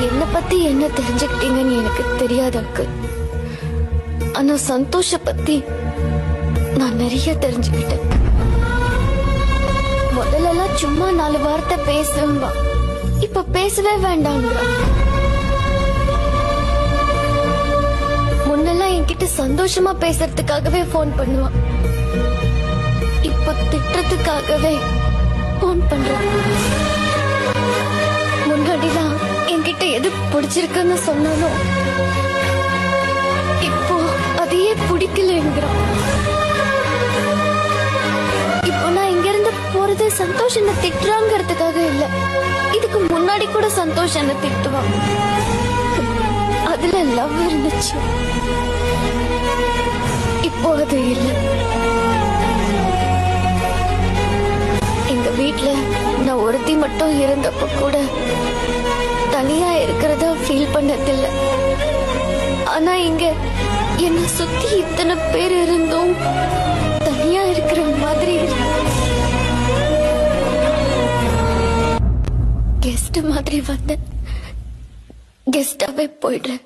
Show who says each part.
Speaker 1: என்ன பத்தி என்ன தெரிஞ்சுக்கிட்டீங்கன்னு எனக்கு தெரியாது அக்கு. ஆனா சந்தோஷ பத்தி நான் நிறைய தெரிஞ்சுக்கிட்டேன். முதல்ல சும்மா 4 வார்த்தை பேசுவா, இப்ப பேசவே வேண்டாங்க. முன்னெல்லாம் என்கிட்ட சந்தோஷமா பேசுறதுக்காகவே போன் பண்ணுவான், இப்ப திட்டுறதுக்காகவே போன் பண்றான். முன்னாடிலாம் என்கிட்ட எது பிடிச்சிருக்குன்னு சொன்னாலும் இப்போ அதையே பிடிக்கலங்கிறான். இப்போ நான் இங்க இருந்து போறது சந்தோஷ் என்ன திட்டுறாங்கிறதுக்காக இல்ல, இதுக்கு முன்னாடி கூட சந்தோஷ் என்ன திட்டுவான். அதுல லவ் இருந்துச்சு, இப்போ அது இல்ல. எங்க வீட்ல நான் ஒருத்தி மட்டும் இருந்தப்ப கூட தனியா இருக்கிறதா ஃபீல் பண்ணதில்லை. ஆனா இங்க என்ன சுத்தி இத்தனை பேர் இருந்தும் தனியா இருக்கிற மாதிரி கெஸ்ட் மாதிரி வந்த கெஸ்டாவே போயிடுறேன்.